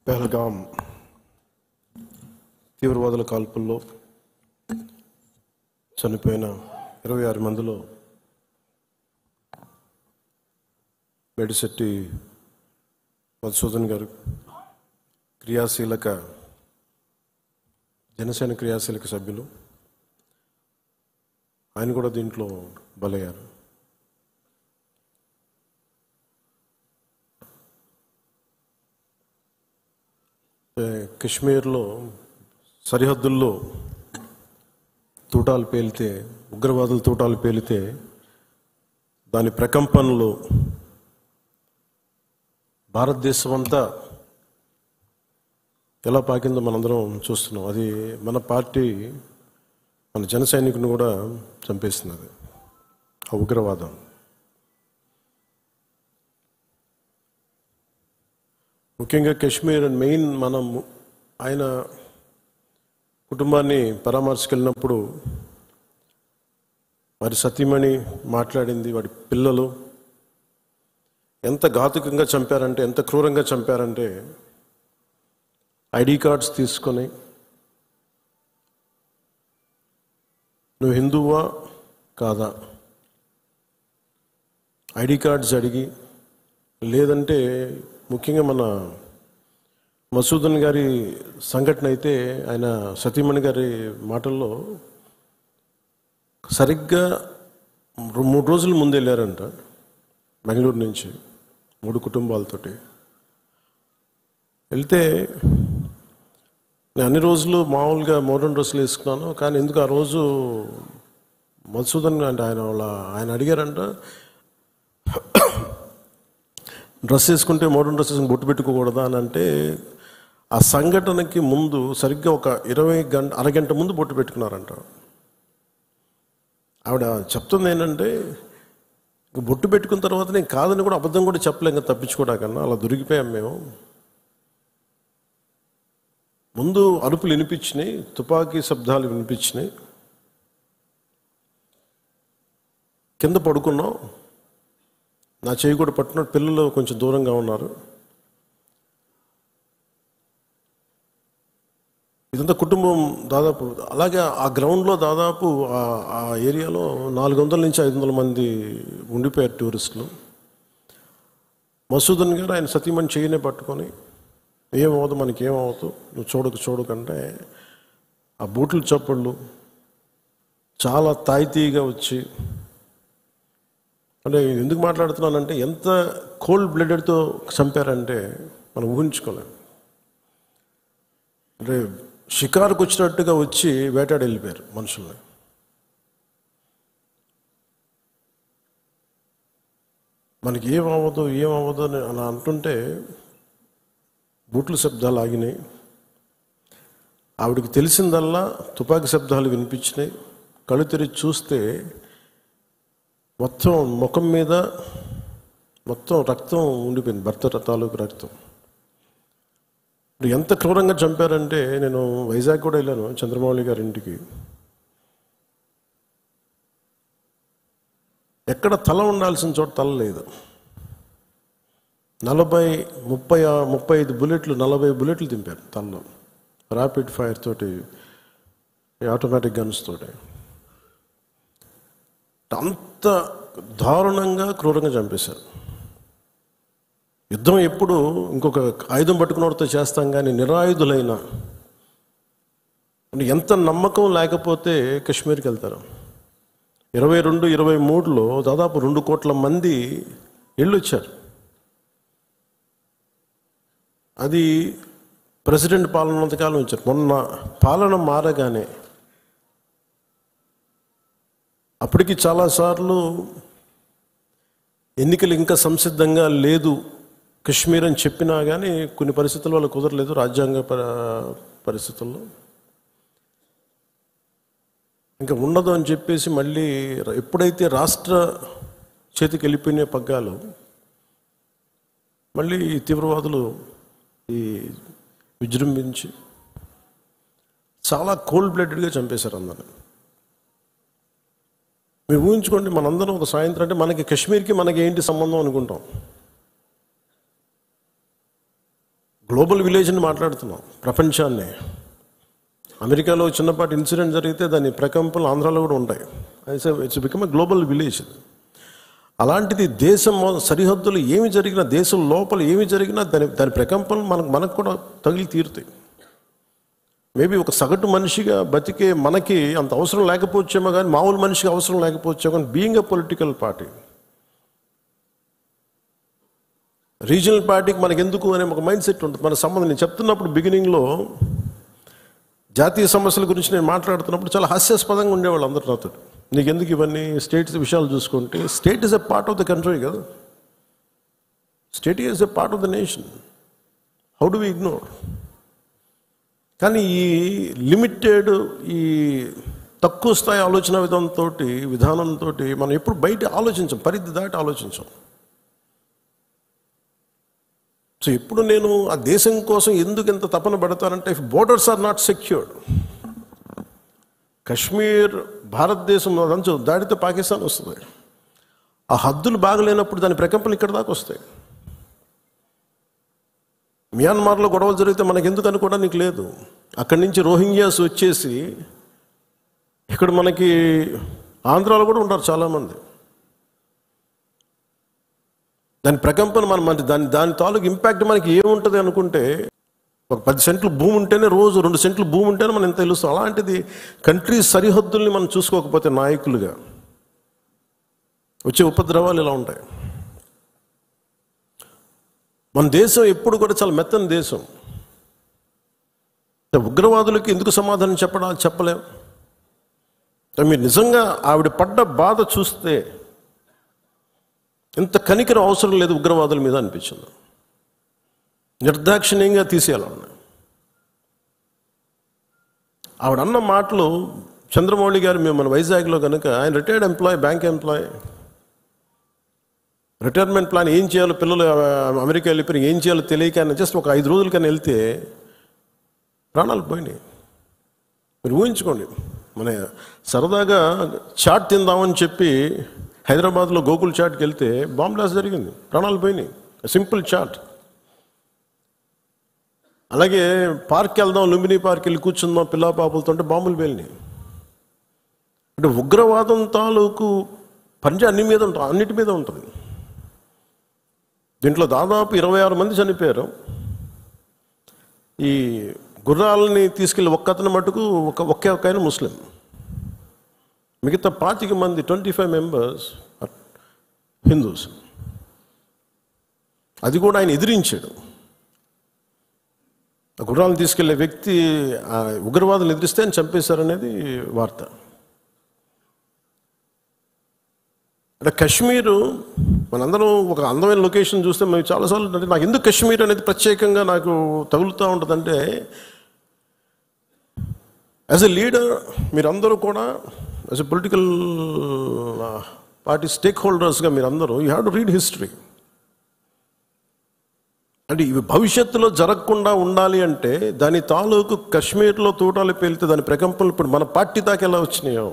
పెహల్గాం తీవ్రవాదుల కాల్పుల్లో చనిపోయిన 26 మందిలో మేడిశెట్టి మధుసూదన్ గారు జనసేన క్రియాశీలక సభ్యులు. ఆయన కూడా దీంట్లో బలయ్యారు. కశ్మీర్లో సరిహద్దుల్లో తూటాలు పేలితే, ఉగ్రవాదుల తూటాలు పేలితే దాని ప్రకంపనలు భారతదేశం అంతా ఎలా పాకిందో మనందరం చూస్తున్నాం. అది మన పార్టీ, మన జన సైనికుని కూడా చంపేస్తున్నది ఆ ఉగ్రవాదం. ముఖ్యంగా కశ్మీర్ మెయిన్ మనం ఆయన కుటుంబాన్ని పరామర్శకెళ్ళినప్పుడు వారి సతీమణి మాట్లాడింది, వాడి పిల్లలు ఎంత ఘాతుకంగా చంపారంటే, ఎంత క్రూరంగా చంపారంటే, ఐడి కార్డ్స్ తీసుకొని నువ్వు హిందువా కాదా ఐడి కార్డ్స్ అడిగి, లేదంటే ముఖ్యంగా మన మధుసూదన్ గారి సంఘటన అయితే ఆయన సతీమణి గారి మాటల్లో సరిగ్గా 3 రోజుల ముందు వెళ్ళారంట బెంగళూరు నుంచి 3 కుటుంబాలతోటి వెళ్తే, నేను అన్ని రోజులు మామూలుగా మోడర్న్ డ్రెస్సులు వేసుకున్నాను, కానీ ఎందుకు ఆ రోజు మధుసూదన్ అంటే ఆయన అడిగారంట, డ్రెస్ వేసుకుంటే మోడర్న్ డ్రెస్ వేసుకుని బొట్టు పెట్టుకోకూడదా అని అంటే, ఆ సంఘటనకి ముందు సరిగ్గా ఒక అరగంట ముందు బొట్టు పెట్టుకున్నారంట. ఆవిడ చెప్తుంది ఏంటంటే, బొట్టు పెట్టుకున్న తర్వాత నేను కాదని కూడా అబద్ధం కూడా చెప్పలేం కదా, తప్పించుకోవడాకన్నా అలా దొరికిపోయాం మేము. ముందు అరుపులు వినిపించినాయి, తుపాకీ శబ్దాలు వినిపించినాయి, కింద పడుకున్నాం, నా చేయి కూడా పట్టుకున్నాడు, పిల్లలు కొంచెం దూరంగా ఉన్నారు. ఇదంతా కుటుంబం దాదాపు అలాగే ఆ గ్రౌండ్లో దాదాపు ఆ ఏరియాలో 400 నుంచి 500 మంది ఉండిపోయారు టూరిస్టులు. మధుసూదన్ గారు ఆయన సతీమణి చేయనే పట్టుకొని, ఏమవుతుంది మనకేమవుతూ, నువ్వు చూడకంటే ఆ బూట్ల చప్పుళ్ళు చాలా తాయితీగా వచ్చి, అంటే ఎందుకు మాట్లాడుతున్నానంటే ఎంత కోల్డ్ బ్లడెడ్తో చంపారంటే మనం ఊహించుకోలేం. అంటే షికారుకు వచ్చినట్టుగా వచ్చి వేటాడి వెళ్ళిపోయారు మనుషుల్ని. మనకి ఏమవ్వదు అని అలా అంటుంటే బూట్ల శబ్దాలు ఆగినాయి. ఆవిడికి తెలిసిందల్లా తుపాకీ శబ్దాలు వినిపించినాయి. కళ్ళు తెరిచి చూస్తే మొత్తం ముఖం మీద మొత్తం రక్తం ఉండిపోయింది, భర్త తాలూకు రక్తం. ఎంత క్రూరంగా చంపారంటే, నేను వైజాగ్ కూడా వెళ్ళాను చంద్రమౌళి గారి ఇంటికి. ఎక్కడ తల ఉండాల్సిన చోట తల లేదు. 35 బుల్లెట్లు 40 బుల్లెట్లు దింపారు తలలో, ర్యాపిడ్ ఫైర్ తోటి, ఆటోమేటిక్ గన్స్ తోటి. అంత దారుణంగా క్రూరంగా చంపేశారు. యుద్ధం ఎప్పుడు ఇంకొక ఆయుధం పట్టుకున్నవాడితో చేస్తాం, కానీ నిరాయుధులైన ఎంత నమ్మకం లేకపోతే కశ్మీర్కి వెళ్తారు. 22-23లో దాదాపు 2 కోట్ల మంది వెళ్ళొచ్చారు. అది ప్రెసిడెంట్ పాలన ఉన్నంతకాలం వచ్చారు. మొన్న పాలన మారగానే అప్పటికి చాలాసార్లు ఎన్నికలు ఇంకా సంసిద్ధంగా లేదు కశ్మీర్ అని చెప్పినా కానీ కొన్ని పరిస్థితుల వల్ల కుదరలేదు, రాజ్యాంగ పరిస్థితుల్లో ఇంకా ఉండదు అని చెప్పేసి మళ్ళీ ఎప్పుడైతే రాష్ట్ర చేతికి వెళ్ళిపోయిన పగ్గాలు, మళ్ళీ తీవ్రవాదులు విజృంభించి చాలా కోల్డ్ బ్లడెడ్గా చంపేశారు అందరిని. మీరు ఊహించుకోండి, మనందరం ఒక సాయంత్రం అంటే మనకి కశ్మీర్కి మనకి ఏంటి సంబంధం అనుకుంటాం. గ్లోబల్ విలేజ్ అని మాట్లాడుతున్నాం, ప్రపంచాన్ని. అమెరికాలో చిన్నపాటి ఇన్సిడెంట్ జరిగితే దాని ప్రకంపనలు ఆంధ్రాలో కూడా ఉంటాయి. It's become a global village. అలాంటిది దేశం సరిహద్దులు ఏమి జరిగినా, దేశం లోపల ఏమి జరిగినా దాని ప్రకంపనలు మనకు కూడా తగిలి తీరుతాయి. మేబీ ఒక సగటు మనిషిగా బతికే మనకి అంత అవసరం లేకపోవచ్చేమో, కానీ మామూలు మనిషికి అవసరం లేకపోవచ్చేమో, కానీ being a political party, regional పార్టీకి మనకు ఎందుకు అనే ఒక మైండ్ సెట్ ఉంటుంది. మన సంబంధం నేను చెప్తున్నప్పుడు బిగినింగ్లో జాతీయ సమస్యల గురించి నేను మాట్లాడుతున్నప్పుడు చాలా హాస్యాస్పదంగా ఉండేవాళ్ళు అందరూ నాతో. నీకు ఎందుకు ఇవన్నీ స్టేట్స్ విషయాలు చూసుకుంటే, state is a part of the country కదా, state is a part of the nation, how do we ignore? కానీ ఈ లిమిటెడ్, ఈ తక్కువ స్థాయి ఆలోచన విధానంతో మనం ఎప్పుడు బయట ఆలోచించాం, పరిధి దాటి ఆలోచించాం. సో ఇప్పుడు నేను ఆ దేశం కోసం ఎందుకు ఎంత తపన పడతానంటే, if borders are not secured, Kashmir Bharatadesam అదంచు దాడితే పాకిస్తాన్ వస్తుంది. ఆ హద్దులు బాగలేనప్పుడు దాని ప్రకంపనలు ఇక్కడ దాకా వస్తాయి. మియాన్మార్లో గొడవలు జరిగితే మనకు ఎందుకు అనుకోవడానికి లేదు. అక్కడి నుంచి రోహింగ్యాస్ వచ్చేసి ఇక్కడ మనకి ఆంధ్రాలో కూడా ఉంటారు చాలామంది. దాని ప్రకంపన దాని తాలూకు ఇంపాక్ట్ మనకి ఏముంటుంది అనుకుంటే, ఒక 10 సెంట్లు భూమి ఉంటేనే, రోజు 2 సెంట్లు భూమి ఉంటేనే మనం ఎంత తెలుస్తాం. అలాంటిది కంట్రీ సరిహద్దుల్ని మనం చూసుకోకపోతే నాయకులుగా వచ్చే ఉపద్రవాలు ఇలా ఉంటాయి. మన దేశం ఎప్పుడు కూడా చాలా మెత్తని దేశం. ఉగ్రవాదులకి ఎందుకు సమాధానం చెప్పలేం. మీరు నిజంగా ఆవిడ పడ్డ బాధ చూస్తే ఇంత కనికరం అవసరం లేదు ఉగ్రవాదుల మీద అనిపించింది. నిర్దాక్షిణ్యంగా తీసేయాలన్నా. ఆవిడ అన్న మాటలు, చంద్రమౌళి గారు మేము మన వైజాగ్లో కనుక, ఆయన retired employee, bank employee, retirement plan ఏం చేయాలో, పిల్లలు అమెరికా వెళ్ళిపోయి ఏం చేయాలో తెలియక ఆయన జస్ట్ ఒక 5 రోజులకన్నా వెళ్తే ప్రాణాలు పోయినాయి. మీరు ఊహించుకోండి, మన సరదాగా చాట్ తిందామని చెప్పి హైదరాబాద్లో గోకుల్ చాట్కి వెళ్తే బాంబ్ బ్లాస్ట్ జరిగింది, ప్రాణాలు పోయినాయి. Simple chat. అలాగే పార్క్కి వెళ్దాం, లుంబిని పార్క్ వెళ్ళి కూర్చుందాం పిల్ల పాపలతో అంటే బాంబులు పేలినాయి. అంటే ఉగ్రవాదం తాలూకు పంజా అన్నిటి మీద ఉంటుంది. దీంట్లో దాదాపు 26 మంది చనిపోయారు. ఈ గుర్రాలని తీసుకెళ్ళి ఒక్కతను మటుకు ఒకే ఆయన ముస్లిం, మిగతా 25 మంది 25 మెంబర్స్ హిందూస్. అది కూడా ఆయన ఎదిరించాడు. ఆ గుర్రాలను తీసుకెళ్లే వ్యక్తి ఉగ్రవాదులు ఎదిరిస్తే ఆయన చంపేశారనేది వార్త. అంటే కశ్మీరు మనందరం ఒక అందమైన లొకేషన్ చూస్తే మేము చాలాసార్లు, అంటే నాకు ఎందుకు కశ్మీర్ అనేది ప్రత్యేకంగా నాకు తగులుతూ ఉంటుందంటే, యాజ్ ఎ లీడర్ మీరందరూ కూడా, యాజ్ ఎ పొలిటికల్ పార్టీ స్టేక్ హోల్డర్స్గా మీరందరూ you have to read history. అంటే ఇవి భవిష్యత్తులో జరగకుండా ఉండాలి అంటే దాని తాలూకు కశ్మీర్లో తూటాలు పేలితే దాని ప్రకంపనలు ఇప్పుడు మన పార్టీ దాకా ఎలా వచ్చినాయో,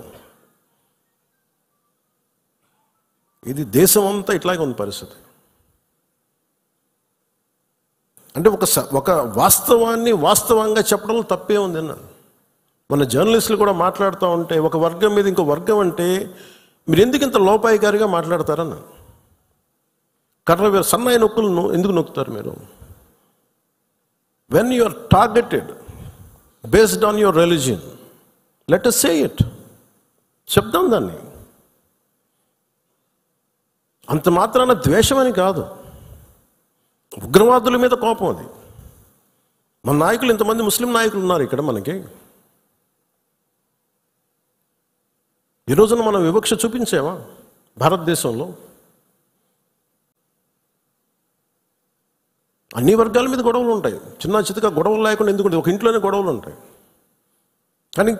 ఇది దేశం అంతా ఇట్లాగే ఉన్న పరిస్థితి. అంటే ఒక వాస్తవాన్ని వాస్తవంగా చెప్పడంలో తప్పే ఉంది అన్నాను. మన జర్నలిస్టులు కూడా మాట్లాడుతూ ఉంటే ఒక వర్గం మీద ఇంకో వర్గం అంటే మీరు ఎందుకు ఇంత లోపాయికారిగా మాట్లాడతారన్నాను. సన్నాయి నొక్కులను ఎందుకు నొక్కుతారు మీరు? When you are targeted based on your religion, let us say it, చెప్దాం దాన్ని. అంత మాత్రాన ద్వేషమని కాదు, ఉగ్రవాదుల మీద కోపం అది. మన నాయకులు, ఇంతమంది ముస్లిం నాయకులు ఉన్నారు ఇక్కడ మనకి. ఈ రోజున మనం వివక్ష చూపించామా భారతదేశంలో? అన్ని వర్గాల మీద గొడవలు ఉంటాయి, చిన్న చితక గొడవలు లేకుండా ఎందుకుంటే ఒక ఇంట్లోనే గొడవలు ఉంటాయి. కానీ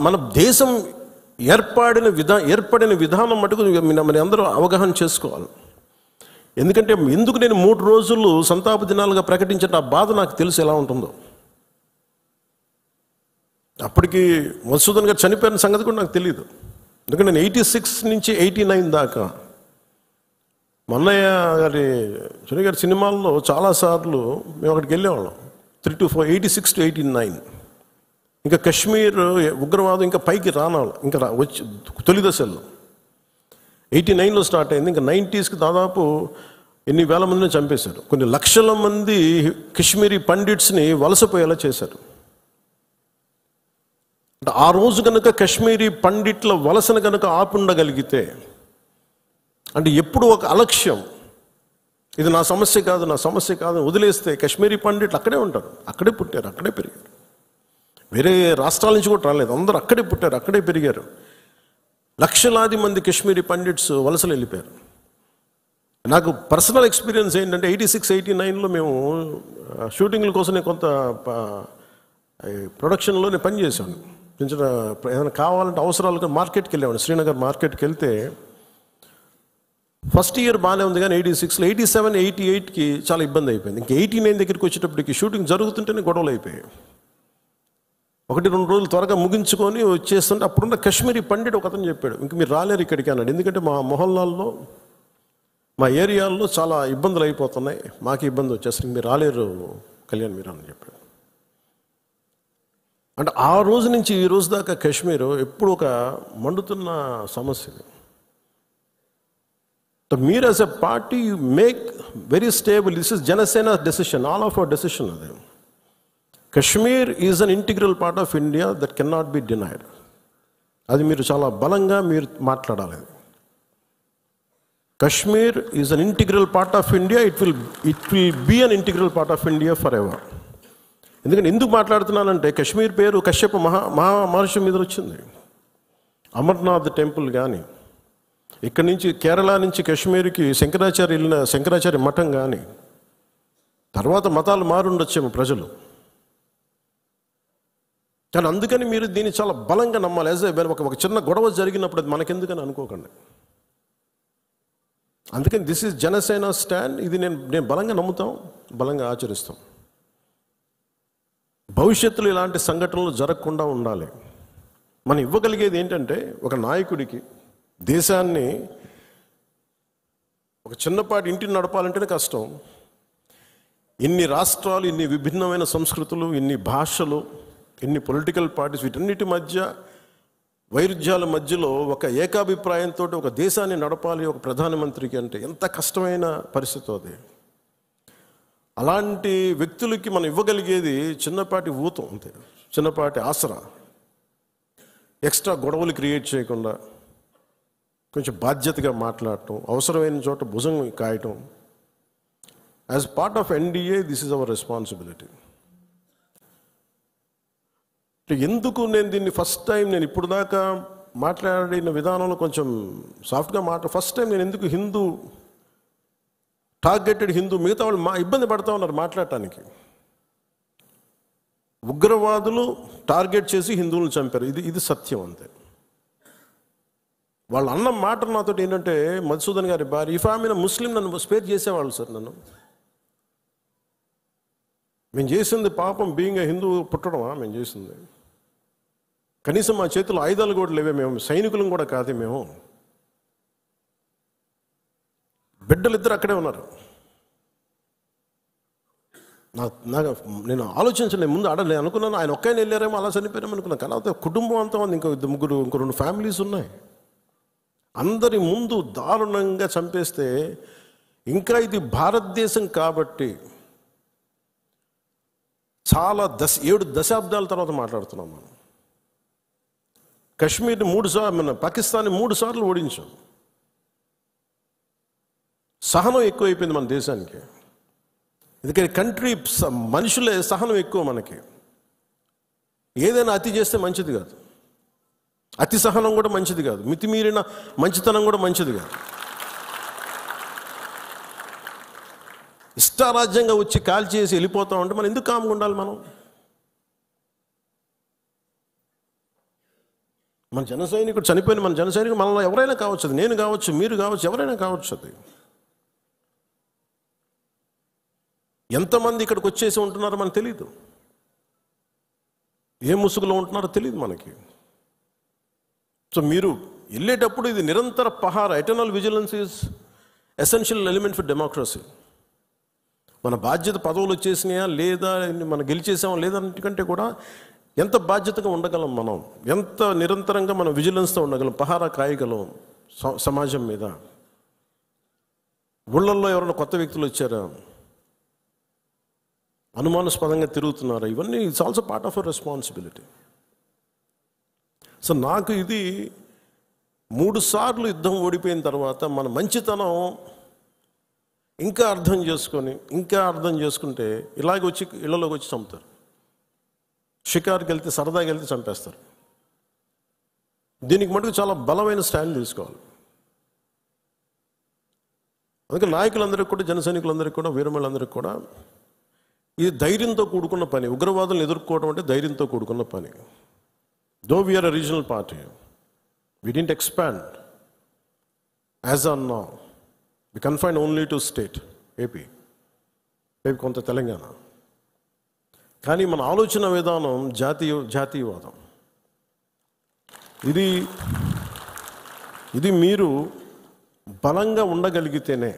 మన దేశం ఏర్పడిన విధానం మటుకు మరి అందరూ అవగాహన చేసుకోవాలి. ఎందుకంటే ఎందుకు నేను 3 రోజులు సంతాప దినాలుగా ప్రకటించిన ఆ బాధ నాకు తెలుసు ఎలా ఉంటుందో. అప్పటికి మధుసూదన్ గారు చనిపోయిన సంగతి కూడా నాకు తెలియదు. ఎందుకంటే నేను 86 నుంచి 89 దాకా మన్నయ్య గారి సినిమాల్లో చాలాసార్లు మేము అక్కడికి వెళ్ళేవాళ్ళం. 86 to 89. ఇంకా కశ్మీర్ ఉగ్రవాదం ఇంకా పైకి రానాలి, ఇంకా వచ్చి తొలి దశల్లో 89లో స్టార్ట్ అయింది. ఇంకా 90స్కి దాదాపు ఎన్ని వేల మందిని చంపేశారు. కొన్ని లక్షల మంది కశ్మీరీ పండిట్స్ని వలసపోయేలా చేశారు. అంటే ఆ రోజు కనుక కశ్మీరీ పండిట్ల వలసను కనుక ఆపుండగలిగితే, అంటే ఎప్పుడు ఒక అలక్ష్యం, ఇది నా సమస్య కాదు, నా సమస్య కాదు వదిలేస్తే కశ్మీరీ పండిట్లు అక్కడే ఉంటారు, అక్కడే పుట్టారు, అక్కడే పెరిగారు. వేరే రాష్ట్రాల నుంచి కూడా రాలేదు, అందరూ అక్కడే పుట్టారు, అక్కడే పెరిగారు. లక్షలాది మంది కశ్మీరీ పండిట్స్ వలసలు వెళ్ళిపోయారు. నాకు పర్సనల్ ఎక్స్పీరియన్స్ ఏంటంటే 86, 89లో మేము షూటింగ్ల కోసం నేను కొంత ప్రొడక్షన్లో నేను పనిచేశాను. కొంచెం ఏదైనా కావాలంటే అవసరాలుగా మార్కెట్కి వెళ్ళాను. శ్రీనగర్ మార్కెట్కి వెళ్తే ఫస్ట్ ఇయర్ బాగానే ఉంది, కానీ 86లో 87, 88కి చాలా ఇబ్బంది అయిపోయింది. ఇంకా 89 దగ్గరికి వచ్చేటప్పటికి షూటింగ్ జరుగుతుంటేనే గొడవలు అయిపోయాయి. 1-2 రోజులు త్వరగా ముగించుకొని వచ్చేస్తుంటే అప్పుడున్న కశ్మీరీ పండిట్ ఒక అతను చెప్పాడు, ఇంక మీరు రాలేరు ఇక్కడికి అన్నాడు. ఎందుకంటే మా మొహల్లాల్లో, మా ఏరియాల్లో చాలా ఇబ్బందులు అయిపోతున్నాయి, మాకు ఇబ్బంది వచ్చేసరికి మీరు రాలేరు కళ్యాణ్ మీరు అని చెప్పాడు. అంటే ఆ రోజు నుంచి ఈ రోజు దాకా కశ్మీర్ ఎప్పుడు ఒక మండుతున్న సమస్య. మీరు as a party you make very stable. This is Janasena decision, all of our decision. అది Kashmir is an integral part of India that can not be denied. అది మీరు చాలా బలంగా మీరు మాట్లాడాలి. Kashmir is an integral part of India, it will be an integral part of India forever. ఎందుకంటే ఎందుకు మాట్లాడుతున్నానంటే కశ్మీర్ పేరు కశ్యప మహర్షి మీద వచ్చింది. అమర్నాథ్ టెంపుల్ కానీ, ఇక్కడి నుంచి కేరళ నుంచి కశ్మీర్కి శంకరాచార్య మఠం కానీ, తర్వాత మతాలు మారుండొచ్చేమో ప్రజలు, కానీ అందుకని మీరు దీన్ని చాలా బలంగా నమ్మాలి. ఒక చిన్న గొడవ జరిగినప్పుడు అది మనకెందుకని అనుకోకండి. అందుకని దిస్ ఈజ్ జనసేన స్టాండ్. ఇది నేను బలంగా నమ్ముతాం, బలంగా ఆచరిస్తాం. భవిష్యత్తులో ఇలాంటి సంఘటనలు జరగకుండా ఉండాలి. మనం ఇవ్వగలిగేది ఏంటంటే, ఒక నాయకుడికి దేశాన్ని, ఒక చిన్నపాటి ఇంటిని నడపాలంటేనే కష్టం. ఇన్ని రాష్ట్రాలు, ఇన్ని విభిన్నమైన సంస్కృతులు, ఇన్ని భాషలు, ఇన్ని పొలిటికల్ పార్టీస్, వీటన్నిటి మధ్య వైరుధ్యాల మధ్యలో ఒక ఏకాభిప్రాయంతో ఒక దేశాన్ని నడపాలి ఒక ప్రధానమంత్రికి అంటే ఎంత కష్టమైన పరిస్థితి అది. అలాంటి వ్యక్తులకి మనం ఇవ్వగలిగేది చిన్నపాటి ఊతం అంతే, చిన్నపాటి ఆసరా. ఎక్స్ట్రా గొడవలు క్రియేట్ చేయకుండా కొంచెం బాధ్యతగా మాట్లాడటం, అవసరమైన చోట భుజం కాయటం. As part of NDA this is our responsibility. ఎందుకు నేను దీన్ని ఫస్ట్ టైం, నేను ఇప్పుడు దాకా మాట్లాడిన విధానంలో కొంచెం సాఫ్ట్గా ఫస్ట్ టైం నేను ఎందుకు హిందూ, టార్గెటెడ్ హిందూ, మిగతా వాళ్ళు ఇబ్బంది పడతా ఉన్నారు మాట్లాడటానికి. ఉగ్రవాదులు టార్గెట్ చేసి హిందువులను చంపారు, ఇది సత్యం అంతే. వాళ్ళు అన్న మాట నాతో ఏంటంటే, మధుసూదన్ గారి భార్య, ఇఫ్ ఆమె ముస్లిం నన్ను స్పేర్ చేసేవాళ్ళు సార్. మేము చేసింది పాపం, బీయింగ్ హిందూ పుట్టడమా మేము చేసింది? కనీసం మా చేతుల్లో ఆయుధాలు కూడా లేవే, మేము సైనికులం కూడా కాదే, మేము బిడ్డలిద్దరు అక్కడే ఉన్నారు. నేను ఆలోచించలేదు ముందు, నేను అనుకున్నాను ఆయన ఒక్కైనా వెళ్ళారేమో, అలా చనిపోయారేమో అనుకున్నాను. కానీ కుటుంబం అంతా ఉంది, ఇంకో 2 ఫ్యామిలీస్ ఉన్నాయి. అందరి ముందు దారుణంగా చంపేస్తే, ఇంకా ఇది భారతదేశం కాబట్టి చాలా 7 దశాబ్దాల తర్వాత మాట్లాడుతున్నాం మనం. కశ్మీర్ని 3 సార్లు, మన పాకిస్తాన్ని 3 సార్లు ఓడించాం. సహనం ఎక్కువైపోయింది మన దేశానికి. ఎందుకంటే కంట్రీ, మనుషులే సహనం ఎక్కువ మనకి. ఏదైనా అతి చేస్తే మంచిది కాదు, అతి సహనం కూడా మంచిది కాదు, మితిమీరిన మంచితనం కూడా మంచిది కాదు. ఇష్టారాజ్యంగా వచ్చి కాల్ చేసి వెళ్ళిపోతా ఉంటే మనం ఎందుకు కామ్గా ఉండాలి? మన జన సైనికుడు చనిపోయిన మన జన సైనికుడు మనలో ఎవరైనా కావచ్చు, అది నేను కావచ్చు, మీరు కావచ్చు, ఎవరైనా కావచ్చు. అది ఎంతమంది ఇక్కడికి వచ్చేసి ఉంటున్నారో మనకు తెలియదు, ఏ ముసుగులో ఉంటున్నారో తెలియదు మనకి. సో మీరు వెళ్ళేటప్పుడు ఇది నిరంతర పహార, eternal vigilance is essential element for democracy. మన బాధ్యత పదవులు వచ్చేసినాయా లేదా, మనం గెలిచేసామా లేదంటే కూడా ఎంత బాధ్యతగా ఉండగలం, మనం ఎంత నిరంతరంగా మనం విజిలెన్స్తో ఉండగలం, పహారా కాయగలం సమాజం మీద. ఊళ్ళల్లో ఎవరైనా కొత్త వ్యక్తులు వచ్చారా, అనుమానాస్పదంగా తిరుగుతున్నారా, ఇవన్నీ it's also part of our responsibility. So నాకు ఇది 3 సార్లు యుద్ధం ఓడిపోయిన తర్వాత మన మంచితనం ఇంకా అర్థం చేసుకుంటే ఇలాగ వచ్చి ఇళ్లలోకి వచ్చి చంపుతారు. షికార్కి వెళ్తే, సరదాకి వెళ్తే చంపేస్తారు. దీనికి మటుకు చాలా బలమైన స్టాండ్ తీసుకోవాలి. అందుకే నాయకులందరికీ కూడా, జన సైనికులందరికీ కూడా, వీరమలందరికీ కూడా ఇది ధైర్యంతో కూడుకున్న పని. ఉగ్రవాదులను ఎదుర్కోవడం అంటే ధైర్యంతో కూడుకున్న పని. Though we are a regional party, we didn't expand as on now. We confined only to state, AP, maybe కొంత తెలంగాణ. కానీ మన ఆలోచన విధానం జాతీయవాదం. ఇది మీరు బలంగా ఉండగలిగితేనే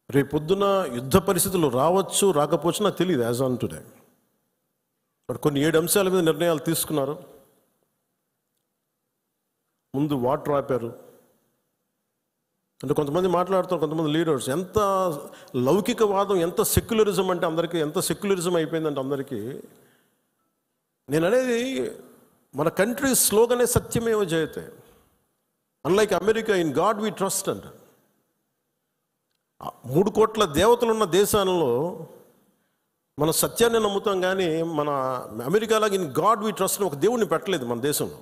రేపొద్దున యుద్ధ పరిస్థితులు రావచ్చు, రాకపోవచ్చు, నాకు తెలియదు యాజ్ ఆన్ టుడే. బట్ కొన్ని 7 అంశాల మీద నిర్ణయాలు తీసుకున్నారు. ముందు వాటర్ ఆపారు. అంటే కొంతమంది మాట్లాడుతారు, కొంతమంది లీడర్స్, ఎంత లౌకికవాదం, ఎంత సెక్యులరిజం అంటే అందరికీ, ఎంత సెక్యులరిజం అయిపోయిందంటే అందరికీ. నేను అనేది మన కంట్రీ స్లోగనే సత్యమేవ జయతే. Unlike America, in God we trust అంట. 3 కోట్ల దేవతలున్న దేశాలలో మన సత్యాన్ని నమ్ముతాం, కానీ మన అమెరికాలాగా ఇన్ గాడ్ వి ట్రస్ట్ ఒక దేవుడిని పెట్టలేదు మన దేశంలో.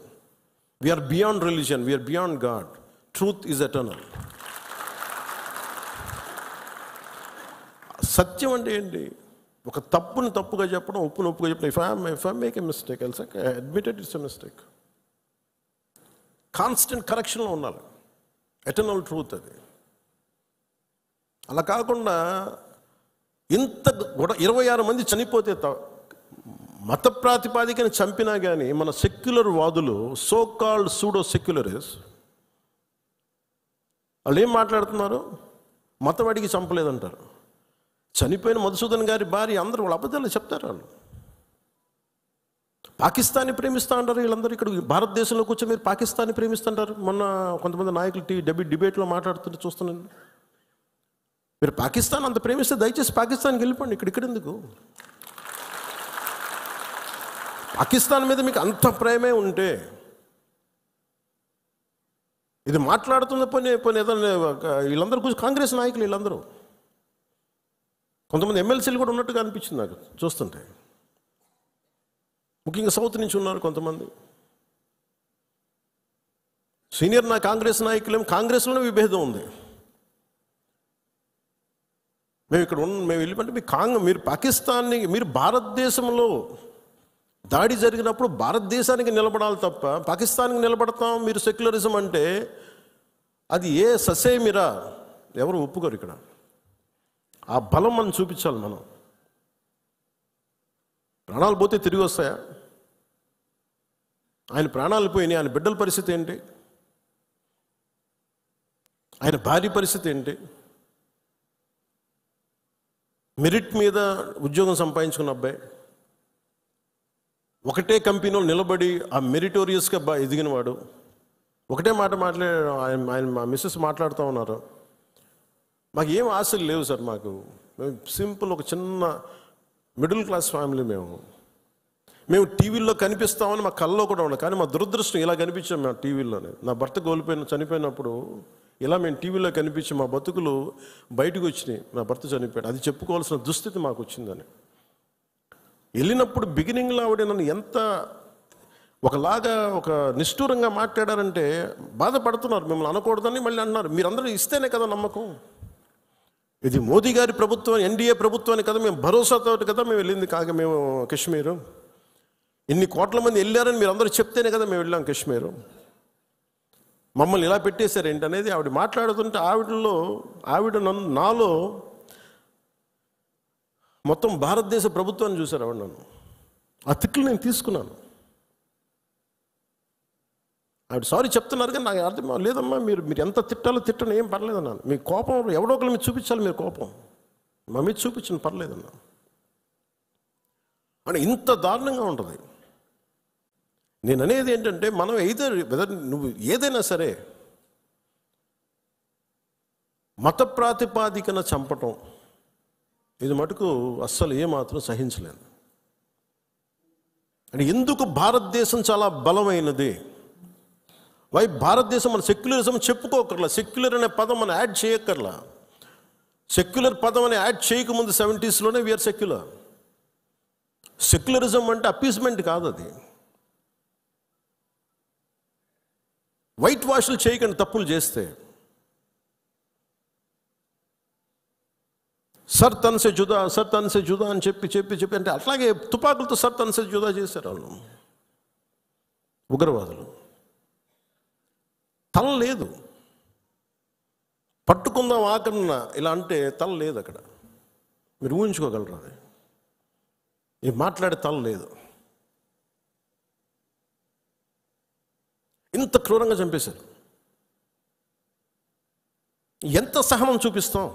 We are beyond religion, we are beyond God. Truth is eternal. సత్యం అంటే ఏంటి? ఒక తప్పుని తప్పుగా చెప్పడం, ఒప్పుని ఒప్పుగా చెప్పడం. If I make a mistake, I admitted it's a mistake. Constant కరెక్షన్లో ఉండాలి. ఎటర్నల్ ట్రూత్ అది. అలా కాకుండా ఇంత 26 మంది చనిపోతే మత ప్రాతిపాదికని చంపినా కానీ మన సెక్యులర్ వాదులు, సో కాల్డ్ సూడో సెక్యులరిస్, వాళ్ళు ఏం మాట్లాడుతున్నారు? మతం అడిగి చంపలేదంటారు. చనిపోయిన మధుసూదన్ గారి భార్య, అందరూ వాళ్ళ అబద్ధాలు చెప్తారు. వాళ్ళు పాకిస్తాన్ని ప్రేమిస్తూ అంటారు. వీళ్ళందరూ ఇక్కడ భారతదేశంలో కూర్చొని మీరు పాకిస్తాన్ని ప్రేమిస్తుంటారు. మొన్న కొంతమంది నాయకులు డిబేట్లో మాట్లాడుతుంటే చూస్తున్నాను. మీరు పాకిస్తాన్ అంత ప్రేమిస్తే దయచేసి పాకిస్తాన్కి వెళ్ళిపోండి, ఇక్కడ ఎందుకు? పాకిస్తాన్ మీద మీకు అంత ప్రేమే ఉంటే ఇది మాట్లాడుతున్న పని ఏదైనా వీళ్ళందరూ కూర్చొని కాంగ్రెస్ నాయకులు వీళ్ళందరూ, కొంతమంది ఎమ్మెల్సీలు కూడా ఉన్నట్టుగా అనిపించింది నాకు చూస్తుంటే. ముఖ్యంగా సౌత్ నుంచి ఉన్నారు కొంతమంది సీనియర్ కాంగ్రెస్ నాయకులేం. కాంగ్రెస్లోనే విభేదం ఉంది. మేము వెళ్ళిపోతే మీరు పాకిస్తాన్ని, మీరు భారతదేశంలో దాడి జరిగినప్పుడు భారతదేశానికి నిలబడాలి తప్ప పాకిస్తాన్కి నిలబడతాం మీరు సెక్యులరిజం అంటే అది ఏ ససేమిరా, ఎవరు ఒప్పుకోరు. ఇక్కడ ఆ బలం మనం చూపించాలి. మనం ప్రాణాలు పోతే తిరిగి వస్తాయా? ఆయన ప్రాణాలు పోయినాయి, ఆయన బిడ్డల పరిస్థితి ఏంటి? ఆయన భార్య పరిస్థితి ఏంటి? మెరిట్ మీద ఉద్యోగం సంపాదించుకున్న అబ్బాయి, ఒకటే కంపెనీలో నిలబడి ఆ మెరిటోరియస్గా ఎదిగినవాడు, ఒకటే మాట ఆయన మా మిస్సెస్ మాట్లాడుతూ ఉన్నారు. మాకు ఏం ఆశలు లేవు సార్, మేము సింపుల్ ఒక చిన్న మిడిల్ క్లాస్ ఫ్యామిలీ. మేము టీవీల్లో కనిపిస్తామని మా కళ్ళలో కూడా ఉన్నాం, కానీ మా దురదృష్టం ఇలా కనిపించాం మేము టీవీలోనే. నా భర్త చనిపోయినప్పుడు ఇలా మేము టీవీలో కనిపించి మా బతుకులు బయటకు వచ్చినాయి. నా భర్త చనిపోయాడు, అది చెప్పుకోవాల్సిన దుస్థితి మాకు వచ్చిందని. వెళ్ళినప్పుడు బిగినింగ్లో ఆవిడ నన్ను ఎంత ఒకలాగా ఒక నిష్ఠూరంగా మాట్లాడారంటే బాధపడుతున్నారు. మిమ్మల్ని అనకూడదని మళ్ళీ అన్నారు. మీరందరూ ఇస్తేనే కదా నమ్మకం. ఇది మోదీ గారి ప్రభుత్వం, ఎన్డీఏ ప్రభుత్వాన్ని కదా, మేము భరోసాతో కదా మేము వెళ్ళింది. మేము కాశ్మీరు ఇన్ని కోట్ల మంది వెళ్ళారని మీరు అందరూ చెప్తేనే కదా మేము వెళ్ళాం కాశ్మీరు. మమ్మల్ని ఇలా పెట్టేశారు ఏంటనేది ఆవిడ మాట్లాడుతుంటే నాలో మొత్తం భారతదేశ ప్రభుత్వాన్ని చూశారు ఆవిడ. నన్ను ఆ తిట్లు నేను తీసుకున్నాను. ఆవిడ సారీ చెప్తున్నారు కానీ నాకు అర్థం లేదమ్మా, మీరు ఎంత తిట్టాలో తిట్టను, ఏం పర్లేదన్నాను. మీ కోపం ఎవడో ఒకరి మీద చూపించాలి, మీరు కోపం మా మీద చూపించండి, పర్లేదన్నా. అని ఇంత దారుణంగా ఉంటుంది. నేను అనేది ఏంటంటే, మనం వెదర్ నువ్వు ఏదైనా సరే మత ప్రాతిపాదికన చంపటం ఇది మటుకు అస్సలు ఏమాత్రం సహించలేదు. అంటే ఎందుకు భారతదేశం చాలా బలమైనది, భారతదేశం మన సెక్యులరిజం చెప్పుకోకర్లా, సెక్యులర్ అనే పదం మనం యాడ్ చేయక్కర్లా. సెక్యులర్ పదం అని యాడ్ చేయకముందు 70s వీఆర్ సెక్యులర్. సెక్యులరిజం అంటే అపీస్మెంట్ కాదు, అది వైట్ వాష్లు చేయకండి తప్పులు చేస్తే. సర్ తన్సే జుదా, సర్ తన్సే జుదా అని చెప్పి అంటే అట్లాగే తుపాకులతో సర్ తన్సే జుదా చేశారు వాళ్ళు ఉగ్రవాదులు. తల లేదు, పట్టుకుందాం ఆకన్నా ఇలా అంటే తల లేదు అక్కడ. మీరు ఊహించుకోగలరు, అది ఈ మాట్లాడే తల లేదు. ఇంత క్రూరంగా చంపేశారు. ఎంత సహనం చూపిస్తాం?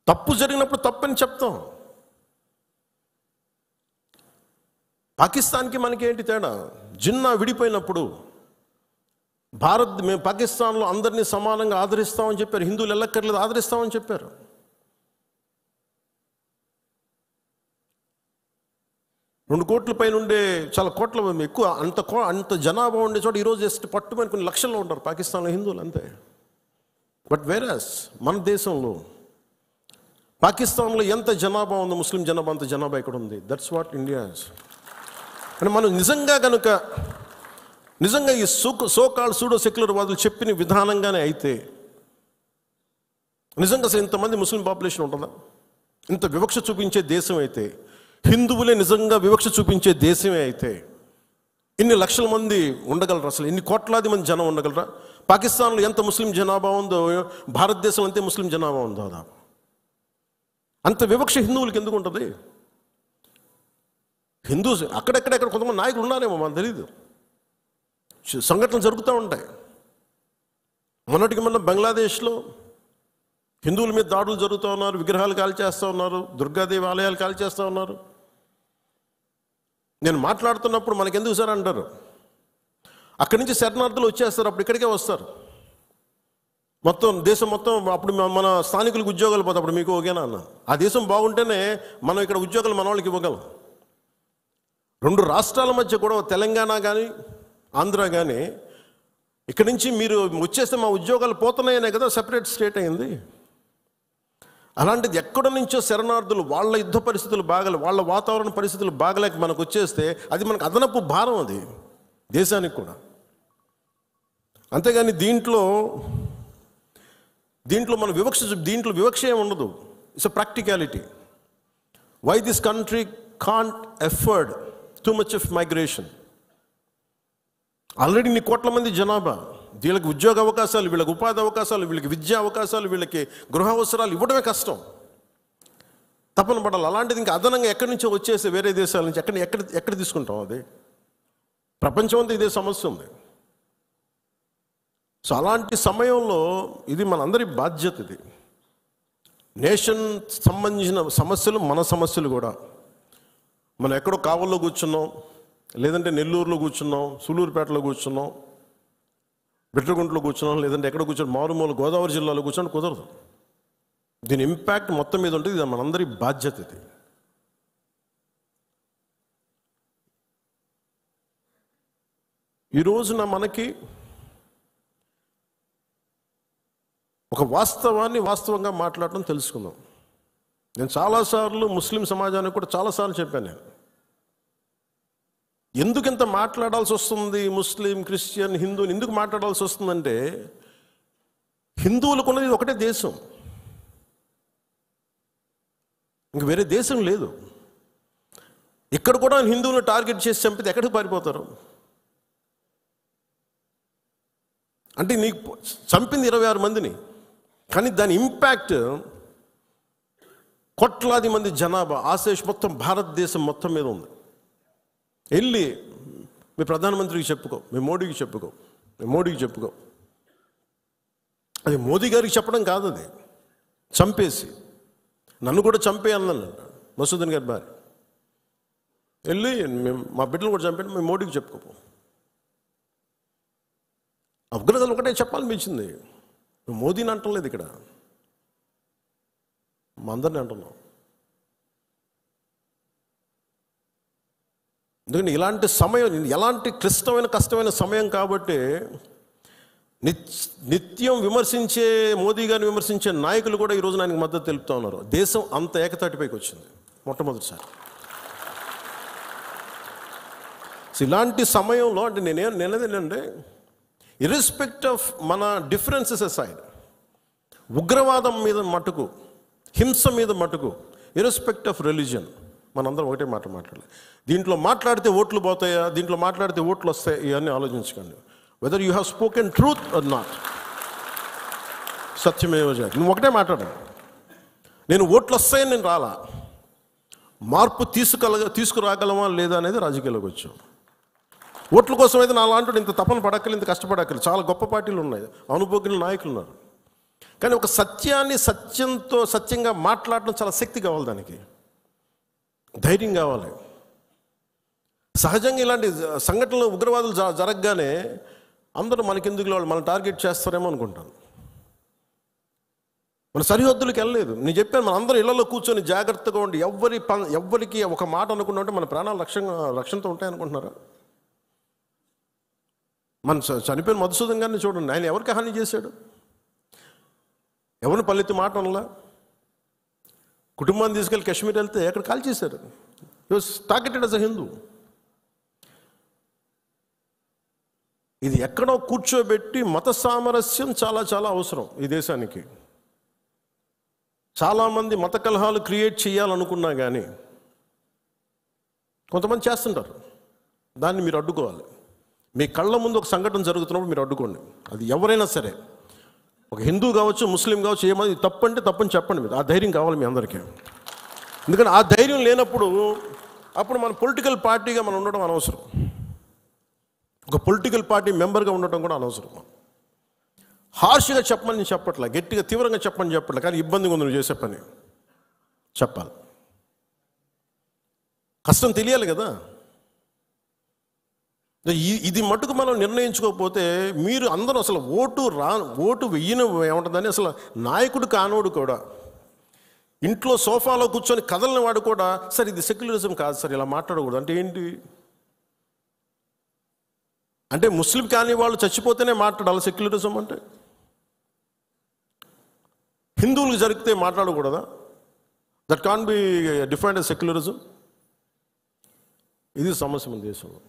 తప్పు జరిగినప్పుడు తప్పని చెప్తాం. పాకిస్తాన్కి మనకి ఏంటి తేడా? జిన్నా విడిపోయినప్పుడు మేము పాకిస్తాన్లో అందరినీ సమానంగా ఆదరిస్తామని చెప్పారు. హిందువులు ఎల్లక్కర్లేదు, ఆదరిస్తామని చెప్పారు. రెండు కోట్ల పైన ఉండే, చాలా కోట్ల ఎక్కువ, అంత జనాభా ఉండే చోట ఈరోజు జస్ట్ పట్టుమని కొన్ని లక్షల్లో ఉంటారు పాకిస్తాన్లో హిందువులు, అంతే. బట్ వేరస్ మన దేశంలో పాకిస్తాన్లో ఎంత జనాభా ఉందో ముస్లిం జనాభా అంత జనాభా ఇక్కడ ఉంది. That's what India is. అంటే మనం నిజంగా ఈ సోకాల్డ్ సూడో సెక్యులర్ వాదులు చెప్పిన విధానంగానే అయితే నిజంగా అసలు ఇంతమంది ముస్లిం పాపులేషన్ ఉంటుందా? ఇంత వివక్ష చూపించే దేశం అయితే, హిందువులే నిజంగా వివక్ష చూపించే దేశమే అయితే ఇన్ని లక్షల మంది ఉండగలరా? అసలు ఇన్ని కోట్లాది మంది జనం ఉండగలరా? పాకిస్తాన్లో ఎంత ముస్లిం జనాభా ఉందో భారతదేశంలో అంతే ముస్లిం జనాభా ఉందో. దాదాపు అంత వివక్ష హిందువులకి ఎందుకు ఉంటుంది? హిందూస్ అక్కడెక్కడెక్కడ కొంతమంది నాయకులు ఉన్నారేమో, మనకు తెలీదు. సంఘటనలు జరుగుతూ ఉంటాయి. మొన్నటికి మొన్న బంగ్లాదేశ్లో హిందువుల మీద దాడులు జరుగుతూ ఉన్నారు, విగ్రహాలు కాల్చేస్తూ ఉన్నారు, దుర్గాదేవి ఆలయాలు కాల్చేస్తూ ఉన్నారు. నేను మాట్లాడుతున్నప్పుడు మనకెందుకు సార్ అంటారు, అక్కడి నుంచి శరణార్థులు వచ్చేస్తారు, అప్పుడు ఇక్కడికే వస్తారు. మొత్తం దేశం మొత్తం అప్పుడు మన స్థానికులకు ఉద్యోగాలు పోతే అప్పుడు మీకు ఓకేనా అన్న. ఆ దేశం బాగుంటేనే మనం ఇక్కడ ఉద్యోగాలు మన వాళ్ళకి ఇవ్వగలం. రెండు రాష్ట్రాల మధ్య కూడా, తెలంగాణ కానీ ఆంధ్ర కానీ, ఇక్కడి నుంచి మీరు వచ్చేస్తే మా ఉద్యోగాలు పోతున్నాయనే కదా సెపరేట్ స్టేట్ అయింది. అలాంటిది ఎక్కడి నుంచో శరణార్థులు వాళ్ళ యుద్ధ పరిస్థితులు వాళ్ళ వాతావరణ పరిస్థితులు బాగలేక మనకు వచ్చేస్తే అది మనకు అదనపు భారం, అది దేశానికి కూడా. అంతేగాని దీంట్లో మన దీంట్లో వివక్ష ఏమి ఉండదు. It's a practicality. Why this country can't afford too much of migration. Already ఇన్ని కోట్ల మంది జనాభా, వీళ్ళకి ఉద్యోగ అవకాశాలు, వీళ్ళకి ఉపాధి అవకాశాలు, వీళ్ళకి విద్యా అవకాశాలు, వీళ్ళకి గృహ అవసరాలు ఇవ్వడమే కష్టం, తప్పన పడాలి. అలాంటిది ఇంకా అదనంగా ఎక్కడి నుంచో వచ్చేసి వేరే దేశాల నుంచి ఎక్కడ తీసుకుంటాం? అది ప్రపంచం అంతా ఇదే సమస్య ఉంది. సో అలాంటి సమయంలో ఇది మనందరి బాధ్యత. ఇది నేషన్ సంబంధించిన సమస్యలు, మన సమస్యలు కూడా. మనం ఎక్కడో కావల్లో కూర్చున్నాం, లేదంటే నెల్లూరులో కూర్చున్నాం, సూలూరుపేటలో కూర్చున్నాం, బిట్రగుంటలో కూర్చున్నాం, లేదంటే ఎక్కడ కూర్చొని మారుమూల గోదావరి జిల్లాలో కూర్చొని కుదరదు. దీని ఇంపాక్ట్ మొత్తం మీద ఉంటుంది. ఇది మనందరి బాధ్యత. ఇది ఈ రోజున మనకి ఒక వాస్తవాన్ని వాస్తవంగా మాట్లాడటం తెలుసుకుందాం. నేను చాలాసార్లు ముస్లిం సమాజానికి కూడా చాలాసార్లు చెప్పాను. నేను ఎందుకు ఇంత మాట్లాడాల్సి వస్తుంది, ముస్లిం, క్రిస్టియన్, హిందువుని ఎందుకు మాట్లాడాల్సి వస్తుందంటే, హిందువులకు ఉన్నది ఒకటే దేశం, ఇంక వేరే దేశం లేదు. ఇక్కడ కూడా హిందువులను టార్గెట్ చేసి చంపితే ఎక్కడికి పారిపోతారు? అంటే నీకు చంపింది 26 మందిని, కానీ దాని ఇంపాక్ట్ కోట్లాది మంది జనాభా, ఆశేష్ మొత్తం భారతదేశం మొత్తం మీద ఉంది. వెళ్ళి మీ ప్రధానమంత్రికి చెప్పుకో, మీ మోడీకి చెప్పుకో, మీ మోడీకి చెప్పుకో. అది మోదీ గారికి చెప్పడం కాదు, అది చంపేసి నన్ను కూడా చంపేయాలని మసూదన్ గారి భార్య వెళ్ళి మేము మా బిడ్డలు కూడా చంపేయండి, మేము మోడీకి చెప్పుకోపో. ఉగ్రతలు ఒకటే చెప్పాలనిపించింది. నువ్వు మోదీని అంటలేదు, ఇక్కడ మా అందరిని అంటున్నాం. ఎందుకంటే ఇలాంటి సమయం, ఎలాంటి క్లిష్టమైన కష్టమైన సమయం కాబట్టి నిత్యం విమర్శించే మోదీ గారిని విమర్శించే నాయకులు కూడా ఈరోజు ఆయనకు మద్దతు తెలుపుతూ ఉన్నారు. దేశం అంత ఏకతాటిపైకి వచ్చింది మొట్టమొదటిసారి. ఇలాంటి సమయంలో అంటే నేనేదేంటంటే ఇర్రెస్పెక్ట్ ఆఫ్ మన డిఫరెన్సెస్ అసైడ్, ఉగ్రవాదం మీద మటుకు, హింస మీద మటుకు, ఇర్రెస్పెక్ట్ ఆఫ్ రిలీజియన్ మనందరం ఒకటే మాట మాట్లాడాలి. దీంట్లో మాట్లాడితే ఓట్లు పోతాయా, దీంట్లో మాట్లాడితే ఓట్లు వస్తాయి, ఇవన్నీ ఆలోచించకండి. Whether you have spoken truth or not, సత్యమేవ జయతే. నువ్వు ఒకటే మాట్లాడాలి, నేను ఓట్లు వస్తాయని నేను రాలా, మార్పు తీసుకురాగలమా లేదా అనేది రాజకీయాల్లోకి వచ్చాం. ఓట్ల కోసం అయితే నా లాంటి ఇంత తపన పడక్కలు, ఇంత కష్టపడక్కలు. చాలా గొప్ప పార్టీలు ఉన్నాయి, అనుభవజ్ఞుల నాయకులు ఉన్నారు. కానీ ఒక సత్యాన్ని సత్యంగా మాట్లాడడం చాలా శక్తి కావాలి, దానికి ధైర్యం కావాలి. సహజంగా ఇలాంటి సంఘటనలు, ఉగ్రవాదులు జరగగానే అందరూ మనకెందుకు వాళ్ళు మన టార్గెట్ చేస్తారేమో అనుకుంటాను. మన సరిహద్దులకు వెళ్ళలేదు. నేను చెప్పాను, మన అందరూ ఇళ్లలో కూర్చొని జాగ్రత్తగా ఉండి ఎవ్వరికి ఒక మాట అనుకున్నామంటే మన ప్రాణాలు రక్షణతో ఉంటాయనుకుంటున్నారా? మన చనిపోయిన మధుసూదన్ గారిని చూడండి, ఆయన ఎవరికి హాని చేశాడు? ఎవరిని పల్లెత్తి మాట అనలా. కుటుంబాన్ని తీసుకెళ్ళి కాశ్మీర్ వెళ్తే ఎక్కడ కాల్ చేశారు. హి was targeted as a Hindu. ఇది ఎక్కడో కూర్చోబెట్టి మత సామరస్యం చాలా చాలా అవసరం ఈ దేశానికి. చాలామంది మత కలహాలు క్రియేట్ చేయాలనుకున్నా కానీ కొంతమంది చేస్తుంటారు. దాన్ని మీరు అడ్డుకోవాలి. మీ కళ్ళ ముందు ఒక సంఘటన జరుగుతున్నప్పుడు మీరు అడ్డుకోండి. అది ఎవరైనా సరే, ఒక హిందూ కావచ్చు, ముస్లిం కావచ్చు, ఏమది తప్పు అంటే తప్పని చెప్పండి. మీరు ఆ ధైర్యం కావాలి మీ అందరికీ. ఎందుకంటే ఆ ధైర్యం లేనప్పుడు అప్పుడు మన పొలిటికల్ పార్టీగా మనం ఉండడం అనవసరం, ఒక పొలిటికల్ పార్టీ మెంబర్గా ఉండటం కూడా అనవసరం. హార్ష్గా చెప్పమని నేను చెప్పట్లే, గట్టిగా తీవ్రంగా చెప్పమని చెప్పట్లే, కానీ ఇబ్బందిగా ఉంది నువ్వు చేసే పని చెప్పాలి. కష్టం తెలియాలి కదా. ఇది మటుకు మనం నిర్ణయించుకోకపోతే మీరు అందరూ అసలు ఓటు వెయ్యను ఏముంటుందని, అసలు నాయకుడు కానోడు కూడా, ఇంట్లో సోఫాలో కూర్చొని కదలని వాడు కూడా, సార్ ఇది సెక్యులరిజం కాదు సార్, ఇలా మాట్లాడకూడదు అంటే ఏంటి? అంటే ముస్లిం కాని వాళ్ళు చచ్చిపోతేనే మాట్లాడాలి సెక్యులరిజం అంటే? హిందువులకు జరిగితే మాట్లాడకూడదా? That can be defined as secularism. ఇది సమస్య మన దేశంలో.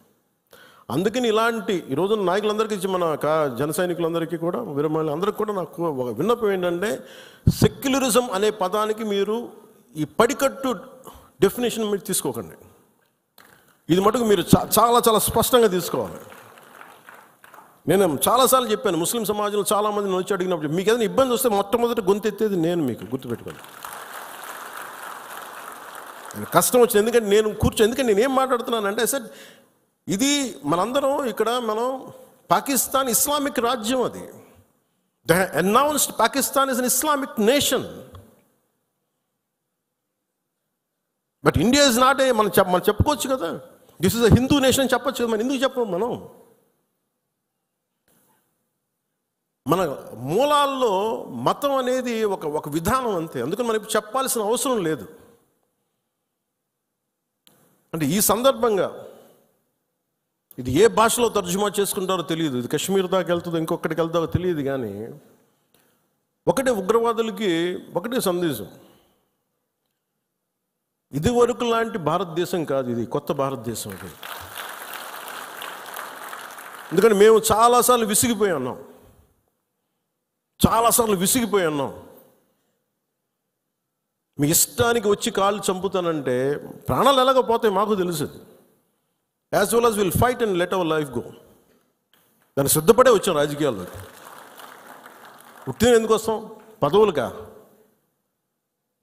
అందుకని ఇలాంటి ఈరోజు నాయకులందరికీ, మన జన సైనికులందరికీ కూడా, విరమాలి అందరికీ కూడా నాకు ఒక విన్నపం ఏంటంటే, సెక్యులరిజం అనే పదానికి మీరు ఈ పడికట్టు డెఫినేషన్ మీరు తీసుకోకండి. ఇది మటుకు మీరు చాలా చాలా స్పష్టంగా తీసుకోవాలి. నేను చాలాసార్లు చెప్పాను, ముస్లిం సమాజంలో చాలామంది వచ్చి అడిగినప్పుడు, మీకు ఏదైనా ఇబ్బంది వస్తే మొట్టమొదటి గొంతెత్తేది నేను, మీకు గుర్తుపెట్టుకోండి. కష్టం వచ్చింది, ఎందుకంటే ఎందుకంటే నేను ఏం మాట్లాడుతున్నానంటే, సార్ ఇది మనందరం ఇక్కడ మనం పాకిస్తాన్ ఇస్లామిక్ రాజ్యం, అది they announced Pakistan is an Islamic nation. But India is not a, మనం చెప్పుకోవచ్చు కదా, this is a Hindu nation చెప్పచ్చు కదా. మనం ఎందుకు చెప్పము? మన మూలాల్లో మతం అనేది ఒక విధానం అంతే. అందుకని మనం ఇప్పుడు చెప్పాల్సిన అవసరం లేదు. అంటే ఈ సందర్భంగా ఇది ఏ భాషలో తర్జుమా చేసుకుంటారో తెలియదు, ఇది కాశ్మీర్ దాకా వెళ్తుందో ఇంకొకటికి వెళ్తారో తెలియదు, కానీ ఒకటే ఉగ్రవాదులకి ఒకటే సందేశం, ఇది వరకు లాంటి భారతదేశం కాదు, ఇది కొత్త భారతదేశం. అది ఎందుకంటే మేము చాలాసార్లు విసిగిపోయి ఉన్నాం. మీ ఇష్టానికి వచ్చి కాళ్ళు చంపుతానంటే ప్రాణాలు ఎలాగో పోతాయి మాకు తెలుసు. As well as will fight and let our life go. దాన్ని సిద్ధపడే వచ్చాం రాజకీయాల్లోకి. ఉట్టిన ఎందుకు వస్తాం? పదవులుగా.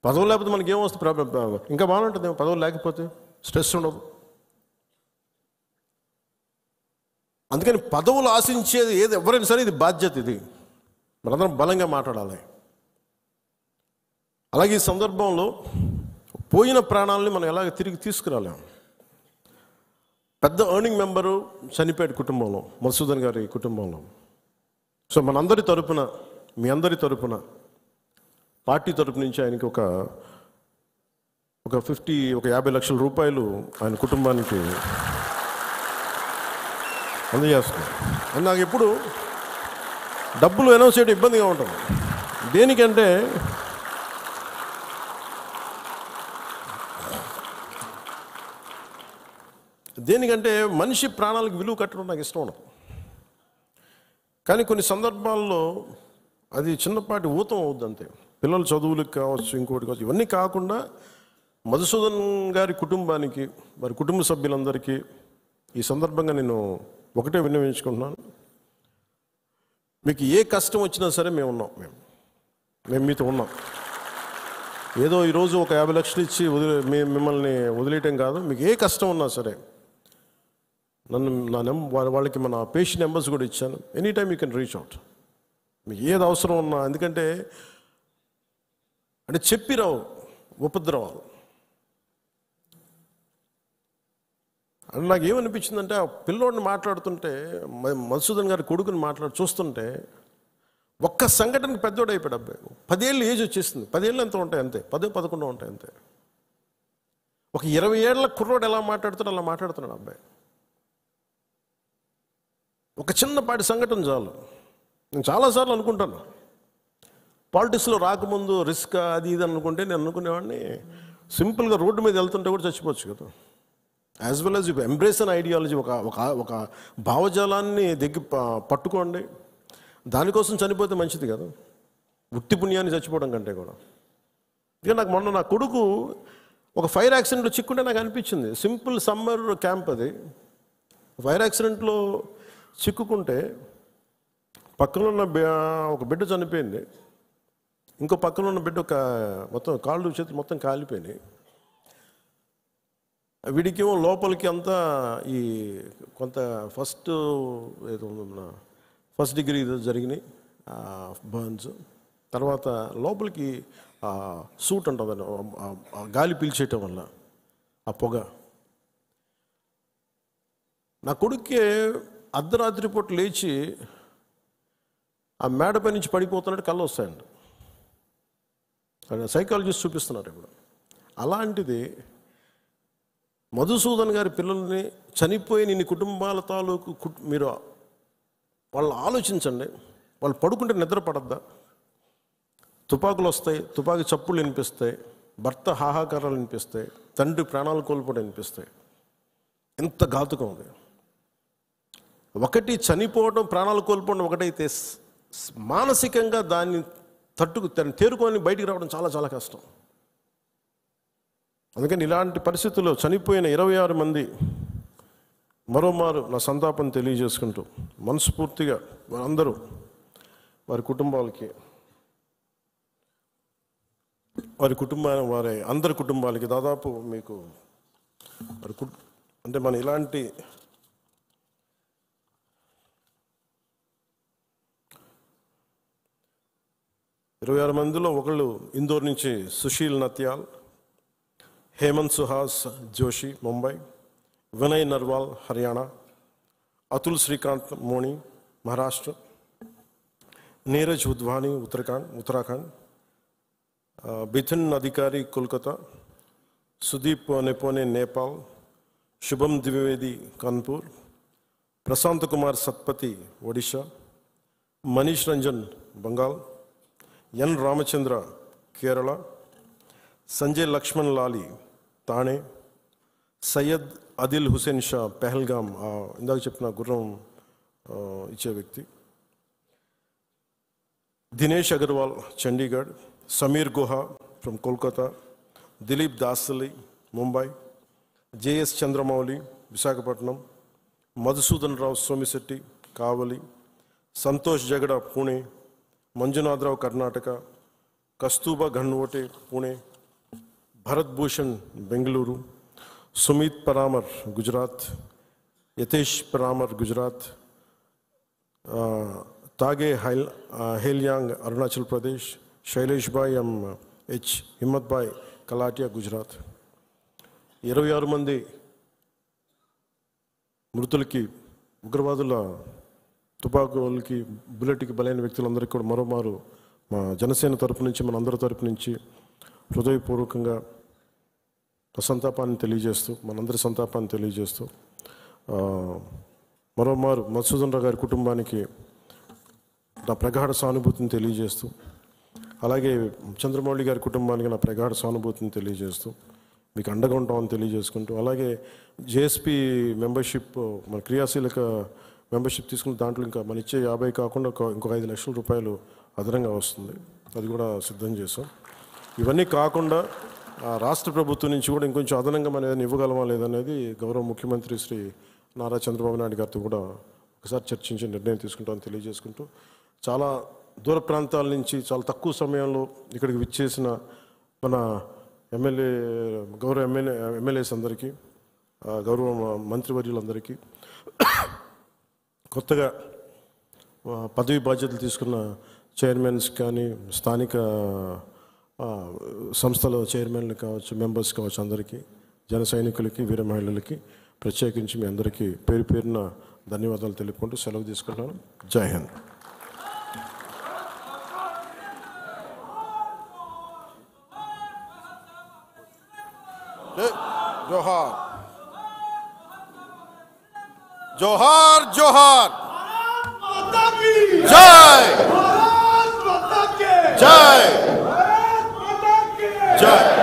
పదవులు లేకపోతే మనకి ఏమొస్తుంది? ఇంకా బాగుంటుంది పదవులు లేకపోతే, స్ట్రెస్ ఉండదు. అందుకని పదవులు ఆశించేది ఏది ఎవరైనా సరే ఇది బాధ్యత. ఇది మనందరం బలంగా మాట్లాడాలి. అలాగే ఈ సందర్భంలో పోయిన ప్రాణాలని మనం ఎలాగ తిరిగి తీసుకురాలేం. పెద్ద ఎర్నింగ్ మెంబరు చనిపోయాడు కుటుంబంలో, మధుసూదన్ గారి కుటుంబంలో. సో మనందరి తరపున, మీ అందరి తరపున, పార్టీ తరపు నుంచి ఆయనకి ఒక 50 లక్షల రూపాయలు ఆయన కుటుంబానికి అందజేస్తున్నాం. అని నాకు ఎప్పుడు డబ్బులు అనౌన్స్ చేయడం ఇబ్బందిగా ఉంటుంది. దేనికంటే మనిషి ప్రాణాలకు విలువ కట్టడం నాకు ఇష్టం ఉండదు. కానీ కొన్ని సందర్భాల్లో అది చిన్నపాటి ఊతం అవుద్ది అంతే. పిల్లల చదువులకు కావచ్చు, ఇంకోటి కావచ్చు. ఇవన్నీ కాకుండా మధుసూదన్ గారి కుటుంబానికి, వారి కుటుంబ సభ్యులందరికీ ఈ సందర్భంగా నేను ఒకటే విన్నవించుకుంటున్నాను. మీకు ఏ కష్టం వచ్చినా సరే మేము ఉన్నాం. మేము మీతో ఉన్నాం. ఏదో ఈరోజు ఒక 50 లక్షలు ఇచ్చి మిమ్మల్ని వదిలేయటం కాదు. మీకు ఏ కష్టం ఉన్నా సరే వాళ్ళకి మన పేషెంట్ నెంబర్స్ కూడా ఇచ్చాను. Any time you can reach out. మీకు ఏది అవసరం ఉన్నా. ఎందుకంటే చెప్పిరావు ఉపద్రవాలు. అని నాకు ఏమనిపించిందంటే, ఆ పిల్లోడిని మాట్లాడుతుంటే, మధుసూదన్ గారి కొడుకుని చూస్తుంటే ఒక్క సంఘటనకి పెద్దోడు అయిపోయాడు అబ్బాయి. 10 ఏళ్ళు ఏజ్ వచ్చేసింది. 10 ఏళ్ళు ఎంత ఉంటాయి అంతే, 10-11 ఉంటాయి అంతే. ఒక 20 ఏళ్ళ కుర్రోడు ఎలా మాట్లాడుతాడో అలా మాట్లాడుతున్నాడు అబ్బాయి. ఒక చిన్నపాటి సంఘటన చాలు. నేను చాలాసార్లు అనుకుంటాను, పాలిటిక్స్లో రాకముందు రిస్క్ అది ఇది అనుకుంటే నేను అనుకునేవాడిని సింపుల్గా రోడ్డు మీద వెళ్తుంటే కూడా చచ్చిపోవచ్చు కదా. As well as you embrace an ideology. ఒక భావజాలాన్ని పట్టుకోండి. దానికోసం చనిపోతే మంచిది కదా, ఉత్తి పుణ్యాన్ని చచ్చిపోవడం కంటే కూడా. ఇక నాకు మొన్న నా కొడుకు ఒక ఫైర్ యాక్సిడెంట్లో చిక్కుంటే నాకు అనిపించింది. సింపుల్ సమ్మర్ క్యాంప్ అది. ఫైర్ యాక్సిడెంట్లో చిక్కుకుంటే పక్కన ఉన్న ఒక బిడ్డ చనిపోయింది. ఇంకో పక్కన ఉన్న బిడ్డ మొత్తం కాళ్ళు చేతులు మొత్తం కాలిపోయినాయి. వీడికేమో లోపలికి అంతా ఈ కొంత ఫస్ట్ డిగ్రీ జరిగినాయి బర్న్స్. తర్వాత లోపలికి సూట్ ఉంటుంది, గాలి పీల్చేయటం వల్ల ఆ పొగ. నా కొడుక్కి అర్ధరాత్రి పూట లేచి ఆ మేడపై నుంచి పడిపోతున్నట్టు కళ్ళు వస్తాయండి. సైకాలజిస్ట్ చూపిస్తున్నారు ఇప్పుడు. అలాంటిది మధుసూదన్ గారి పిల్లల్ని చనిపోయిన ఇన్ని కుటుంబాల తాలూకు మీరు వాళ్ళు ఆలోచించండి. వాళ్ళు పడుకుంటే నిద్ర పడద్దా? తుపాకులు వస్తాయి, తుపాకీ చప్పుళ్ళు వినిపిస్తాయి, భర్త హాహాకారాలు వినిపిస్తాయి, తండ్రి ప్రాణాలు కోల్పోవడం వినిపిస్తాయి. ఎంత ఘాతుకం అది. ఒకటి చనిపోవడం, ప్రాణాలు కోల్పోవడం ఒకటైతే, మానసికంగా దాన్ని తేరుకొని బయటికి రావడం చాలా చాలా కష్టం. అందుకని ఇలాంటి పరిస్థితుల్లో చనిపోయిన 26 మంది మరోమారు నా సంతాపం తెలియజేసుకుంటూ మనస్ఫూర్తిగా వారందరూ వారి కుటుంబాలకి, వారి అందరి కుటుంబాలకి దాదాపు మీకు అంటే మన ఇలాంటి ఇరవై 26 మందిలో ఒకళ్ళు ఇందోర్ నుంచి సుశీల్ నత్యాల్, హేమంత్ సుహాస్ జోషి ముంబై, వినయ్ నర్వాల్ హర్యానా, అతుల్ శ్రీకాంత్ మోణి మహారాష్ట్ర, నీరజ్ ఉద్వాని ఉత్తరాఖండ్, బిథిన్ అధికారి కోల్కతా, సుదీప్ నెపోనే నేపాల్, శుభం ద్వివేది కాన్పూర్, ప్రశాంత్ కుమార్ సత్పతి ఒడిషా, మనీష్ రంజన్ బంగాల్, ఎన్ రామచంద్ర కేరళ, సంజయ్ లక్ష్మణ్ లాలి తానే, సయ్యద్ అదిల్ హుసేన్ షా పెహల్గామ్, ఇందాక చెప్పిన గుర్రం ఇచ్చే వ్యక్తి, Dinesh Agarwal Chandigarh, Sameer Guha from Kolkata, Dilip దాసలి Mumbai, JS Chandramouli Visakhapatnam, Madhusudan Rao Somisetti Kavali, Santosh Jagada Pune, మంజునాథరావు Karnataka, కస్తూబా ఘన్వోటే Pune, Bharat Bhushan Bengaluru, Sumit పరామర్ Gujarat, యతేష్ Parmar Gujarat, Tage Heliang Arunachal Pradesh, Shailesh Bhai H, Himmat Bhai Kalatiya Gujarat. 26 మంది మృతులకి, ఉగ్రవాదుల తుపాకులకి, బుల్లెట్కి బలైన వ్యక్తులందరికీ కూడా మరోమారు మా జనసేన తరపు నుంచి, మన అందరి తరపు నుంచి హృదయపూర్వకంగా సంతాపాన్ని తెలియజేస్తూ, మనందరి సంతాపాన్ని తెలియజేస్తూ, మరోమారు మధుసూదన్ రావు గారి కుటుంబానికి నా ప్రగాఢ సానుభూతిని తెలియజేస్తూ, అలాగే చంద్రమౌళి గారి కుటుంబానికి నా ప్రగాఢ సానుభూతిని తెలియజేస్తూ, మీకు అండగా ఉంటామని తెలియజేసుకుంటూ, అలాగే జేఎస్పీ మెంబర్షిప్, మన క్రియాశీలక మెంబర్షిప్ తీసుకున్న దాంట్లో ఇంకా మన ఇచ్చే 50 కాకుండా ఇంకొక 5 లక్షల రూపాయలు అదనంగా వస్తుంది, అది కూడా సిద్ధం చేసాం. ఇవన్నీ కాకుండా రాష్ట్ర ప్రభుత్వం నుంచి కూడా ఇంకొంచెం అదనంగా మనం ఏదైనా ఇవ్వగలమా లేదనేది గౌరవ ముఖ్యమంత్రి శ్రీ నారా చంద్రబాబు నాయుడు గారితో కూడా ఒకసారి చర్చించి నిర్ణయం తీసుకుంటామని తెలియజేసుకుంటూ, చాలా దూర ప్రాంతాల నుంచి చాలా తక్కువ సమయంలో ఇక్కడికి విచ్చేసిన మన గౌరవ ఎమ్మెల్యేస్ అందరికీ, గౌరవ మంత్రివర్యులందరికీ, కొత్తగా పదవి బాధ్యతలు తీసుకున్న చైర్మన్స్ కానీ, స్థానిక సంస్థల చైర్మన్లు కావచ్చు, మెంబర్స్ కావచ్చు, అందరికీ, జన సైనికులకి, వీర మహిళలకి ప్రత్యేకించి మీ అందరికీ పేరు పేరున ధన్యవాదాలు తెలుపుకుంటూ సెలవు తీసుకుంటాను. జై హింద్. జోహార్ జోహార్ జోహార్. జై జై జై.